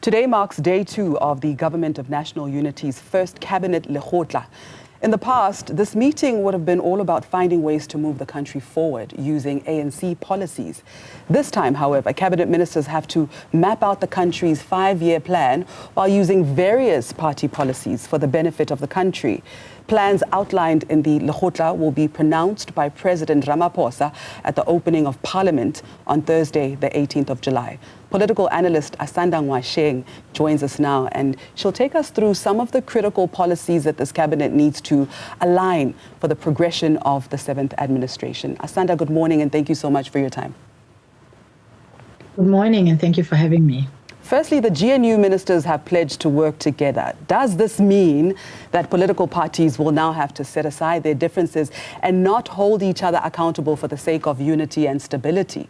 Today marks day 2 of the Government of National Unity's first cabinet lekgotla. In the past, this meeting would have been all about finding ways to move the country forward using ANC policies. This time, however, cabinet ministers have to map out the country's 5-year plan while using various party policies for the benefit of the country. Plans outlined in the lekgotla will be pronounced by President Ramaphosa at the opening of Parliament on Thursday, the 18th of July. Political analyst Asanda Ngoasheng joins us now, and she'll take us through some of the critical policies that this cabinet needs to align for the progression of the 7th administration. Asanda, good morning, and thank you so much for your time. Good morning, and thank you for having me. Firstly, the GNU ministers have pledged to work together. Does this mean that political parties will now have to set aside their differences and not hold each other accountable for the sake of unity and stability?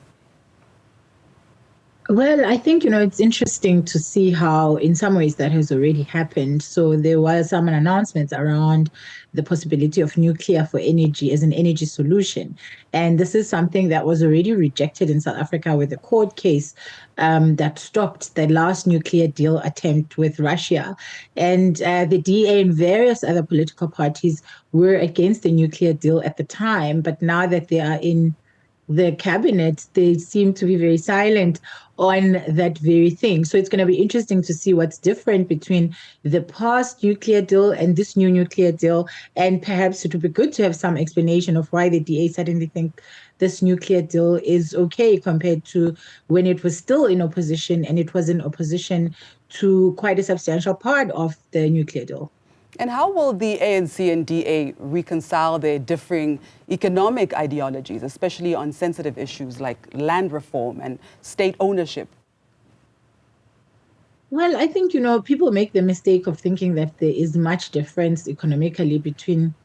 Well, I think, it's interesting to see how in some ways that has already happened. So there were some announcements around the possibility of nuclear for energy as an energy solution. And this is something that was already rejected in South Africa with a court case that stopped the last nuclear deal attempt with Russia. And the DA and various other political parties were against the nuclear deal at the time. But now that they are in the cabinet, they seem to be very silent on that very thing. So it's going to be interesting to see what's different between the past nuclear deal and this new nuclear deal. And perhaps it would be good to have some explanation of why the DA suddenly think this nuclear deal is okay compared to when it was still in opposition, and it was in opposition to quite a substantial part of the nuclear deal. And how will the ANC and DA reconcile their differing economic ideologies, especially on sensitive issues like land reform and state ownership? Well, I think, people make the mistake of thinking that there is much difference economically between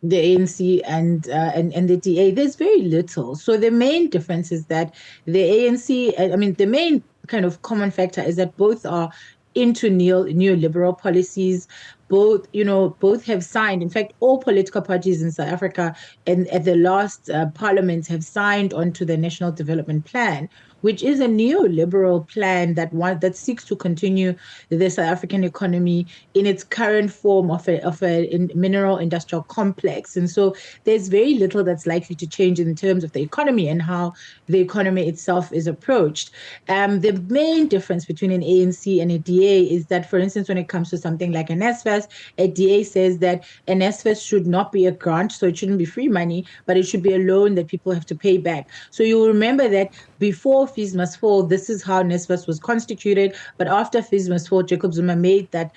the ANC and the DA. There's very little. So the main difference is that the ANC, the main kind of common factor is that both are into neoliberal policies. Both have signed. In fact, all political parties in South Africa and at the last parliament have signed onto the National Development Plan, which is a neoliberal plan that seeks to continue the South African economy in its current form of a mineral industrial complex. And so there's very little that's likely to change in terms of the economy and how the economy itself is approached. The main difference between an ANC and a DA is that, for instance, when it comes to something like an NSFAS, a DA says that an NSFAS should not be a grant, so it shouldn't be free money, but it should be a loan that people have to pay back. So you'll remember that before Fees Must Fall, this is how NSFAS was constituted. But after Fees Must Fall, Jacob Zuma made that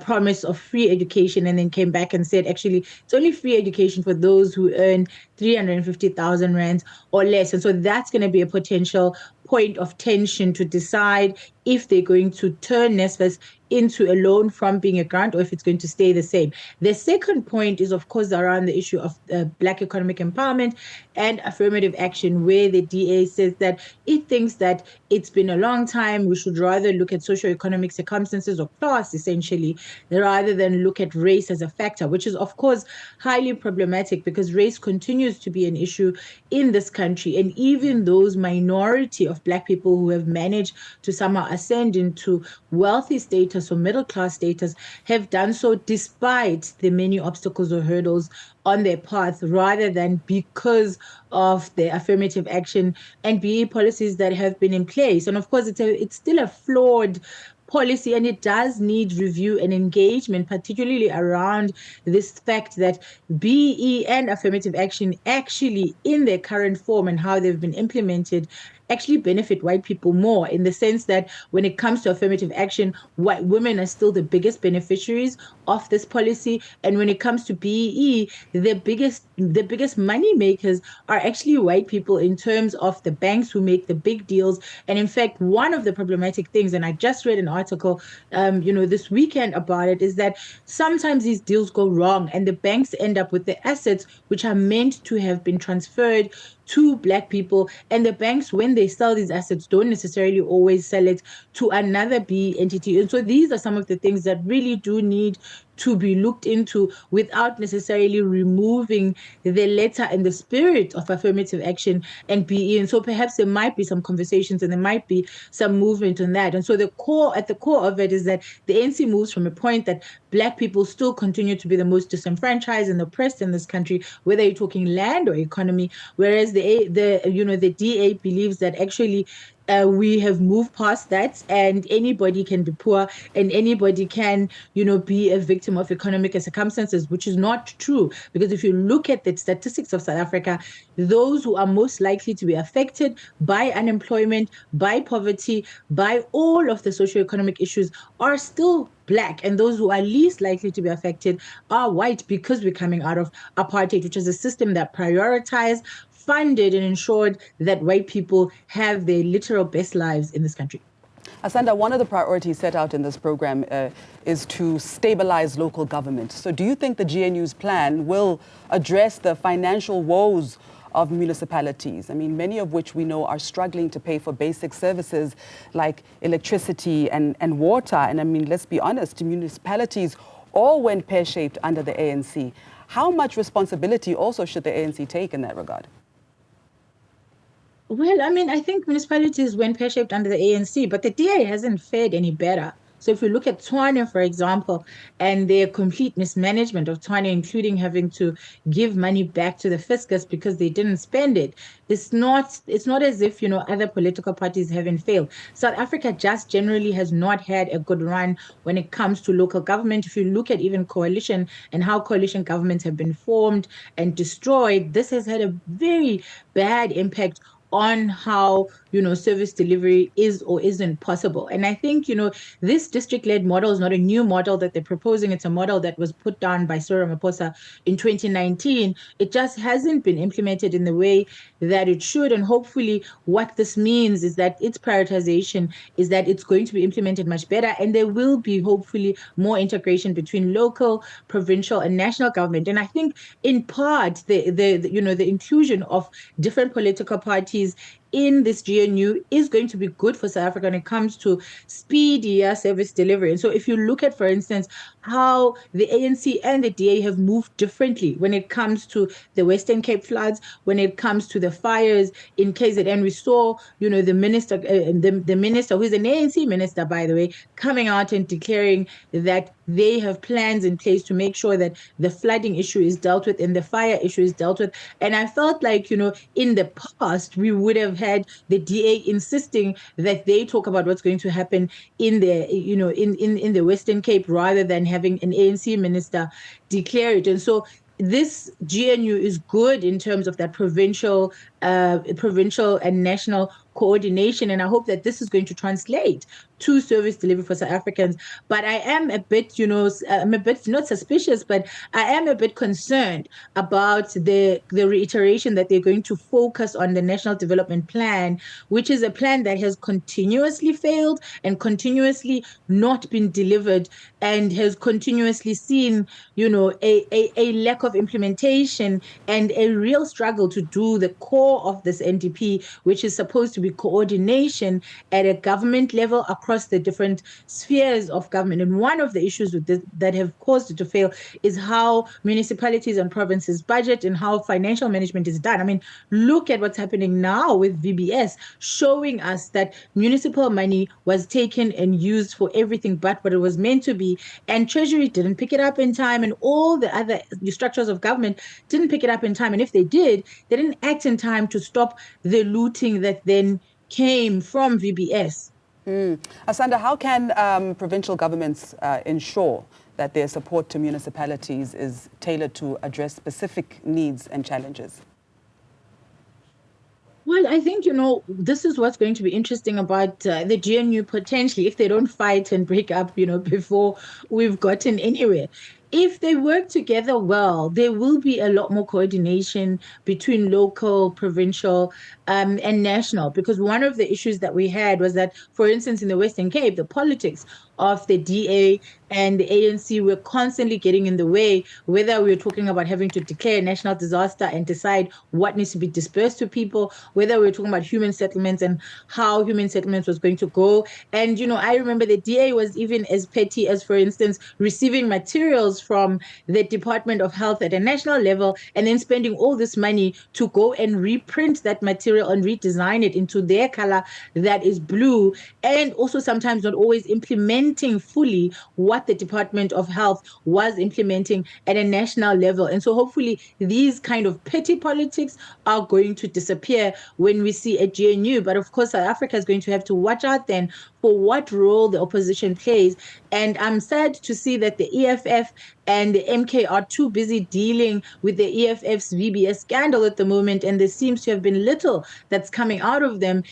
promise of free education and then came back and said, actually, it's only free education for those who earn 350,000 rands or less. And so that's going to be a potential point of tension to decide if they're going to turn NSFAS into a loan from being a grant or if it's going to stay the same. The second point is, of course, around the issue of Black economic empowerment and affirmative action, where the DA says that it thinks that it's been a long time. We should rather look at socioeconomic circumstances or class, essentially, rather than look at race as a factor, which is, of course, highly problematic because race continues to be an issue in this country. And even those minority of Black people who have managed to somehow ascend into wealthy status or middle class status have done so despite the many obstacles or hurdles on their path, rather than because of the affirmative action and BE policies that have been in place. And of course, it's still a flawed policy, and it does need review and engagement, particularly around this fact that BE and affirmative action actually in their current form and how they've been implemented actually benefit white people more, in the sense that when it comes to affirmative action, white women are still the biggest beneficiaries of this policy. And when it comes to BEE, the biggest money makers are actually white people in terms of the banks who make the big deals. And in fact, one of the problematic things, and I just read an article, this weekend about it, is that sometimes these deals go wrong and the banks end up with the assets which are meant to have been transferred to Black people, and the banks, when they sell these assets, don't necessarily always sell it to another BE entity. And so these are some of the things that really do need to be looked into without necessarily removing the letter and the spirit of affirmative action and PE. And so perhaps there might be some conversations and there might be some movement on that. And so at the core of it is that the ANC moves from a point that Black people still continue to be the most disenfranchised and oppressed in this country, whether you're talking land or economy, whereas the DA believes that actually we have moved past that and anybody can be poor and anybody can, be a victim of economic circumstances, which is not true. Because if you look at the statistics of South Africa, those who are most likely to be affected by unemployment, by poverty, by all of the socioeconomic issues are still Black, and those who are least likely to be affected are white, because we're coming out of apartheid, which is a system that prioritized, funded, and ensured that white people have their literal best lives in this country. Asanda, one of the priorities set out in this program is to stabilize local government. So do you think the GNU's plan will address the financial woes of municipalities? I mean, many of which we know are struggling to pay for basic services like electricity and water. And I mean, let's be honest, municipalities all went pear-shaped under the ANC. How much responsibility also should the ANC take in that regard? Well, I mean, I think municipalities went pear-shaped under the ANC, but the DA hasn't fared any better. So if we look at Tshwane, for example, and their complete mismanagement of Tshwane, including having to give money back to the fiscus because they didn't spend it, it's not as if, other political parties haven't failed. South Africa just generally has not had a good run when it comes to local government. If you look at even coalition and how coalition governments have been formed and destroyed, this has had a very bad impact on how, service delivery is or isn't possible. And I think, this district-led model is not a new model that they're proposing. It's a model that was put down by Cyril Ramaphosa in 2019. It just hasn't been implemented in the way that it should. And hopefully what this means is that its prioritization is that it's going to be implemented much better. And there will be hopefully more integration between local, provincial, and national government. And I think in part, the inclusion of different political parties in this GNU is going to be good for South Africa when it comes to speedier service delivery. And so if you look at, for instance, how the ANC and the DA have moved differently when it comes to the Western Cape floods, when it comes to the fires in KZN, we saw, the minister, the minister, who is an ANC minister, by the way, coming out and declaring that they have plans in place to make sure that the flooding issue is dealt with and the fire issue is dealt with. And I felt like, in the past, we would have had the DA insisting that they talk about what's going to happen in the, in the Western Cape rather than having an ANC minister declare it. And so this GNU is good in terms of that provincial and national coordination, and I hope that this is going to translate to service delivery for South Africans. But I am a bit, I'm a bit not suspicious, but I am a bit concerned about the reiteration that they're going to focus on the National Development Plan, which is a plan that has continuously failed and continuously not been delivered and has continuously seen, a lack of implementation and a real struggle to do the core of this NDP, which is supposed to be coordination at a government level across the different spheres of government. And one of the issues with this, that have caused it to fail is how municipalities and provinces budget and how financial management is done. I mean, look at what's happening now with VBS, showing us that municipal money was taken and used for everything but what it was meant to be. And Treasury didn't pick it up in time, and all the other structures of government didn't pick it up in time. And if they did, they didn't act in time to stop the looting that then came from VBS. Asanda, how can provincial governments ensure that their support to municipalities is tailored to address specific needs and challenges? Well, I think, this is what's going to be interesting about the GNU potentially, if they don't fight and break up, before we've gotten anywhere, if they work together well, there will be a lot more coordination between local, provincial, and national. Because one of the issues that we had was that, for instance, in the Western Cape, the politics of the DA and the ANC were constantly getting in the way, whether we were talking about having to declare a national disaster and decide what needs to be dispersed to people, whether we were talking about human settlements and how human settlements was going to go. And, I remember the DA was even as petty as, for instance, receiving materials from the Department of Health at a national level and then spending all this money to go and reprint that material and redesign it into their color that is blue, and also sometimes not always implementing fully what the Department of Health was implementing at a national level. And so hopefully these kind of petty politics are going to disappear when we see a GNU. But of course, South Africa is going to have to watch out then for what role the opposition plays. And I'm sad to see that the EFF and the MK are too busy dealing with the EFF's VBS scandal at the moment, and there seems to have been little that's coming out of them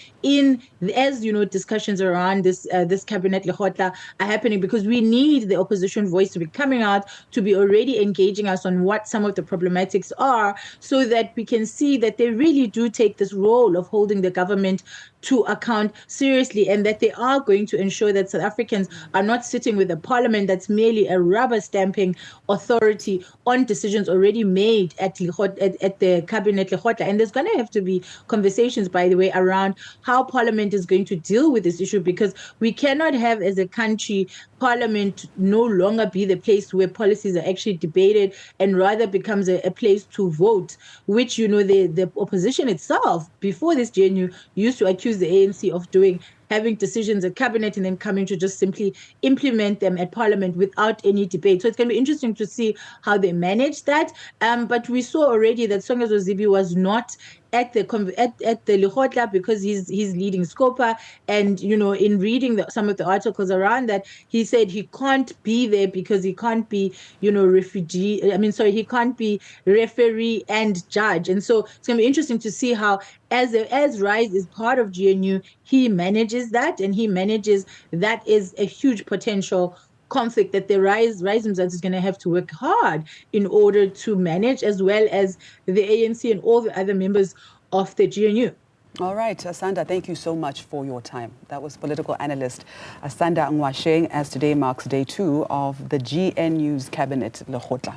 as discussions around this cabinet lekgotla are happening, because we need the opposition voice to be coming out, to be already engaging us on what some of the problematics are, so that we can see that they really do take this role of holding the government to account seriously, and that they are going to ensure that South Africans are not sitting with a parliament that's merely a rubber stamping authority on decisions already made at the cabinet lekgotla. And there's going to have to be conversations, by the way, around how parliament is going to deal with this issue, because we cannot have, as a country, parliament no longer be the place where policies are actually debated and rather becomes a place to vote, which the opposition itself before this GNU used to accuse the ANC of doing, having decisions at cabinet and then coming to just simply implement them at parliament without any debate. So it's going to be interesting to see how they manage that. But we saw already that Songezo Zibi was not at the lekgotla because he's leading Scopa, and in reading some of the articles around that, he said he can't be there because he can't be he can't be referee and judge. And so it's going to be interesting to see how, as Rise is part of GNU, he manages that, and he manages that is a huge potential conflict that the Rise himself is going to have to work hard in order to manage, as well as the ANC and all the other members of the GNU. All right, Asanda, thank you so much for your time. That was political analyst Asanda Ngoasheng, as today marks day 2 of the GNU's cabinet lekgotla.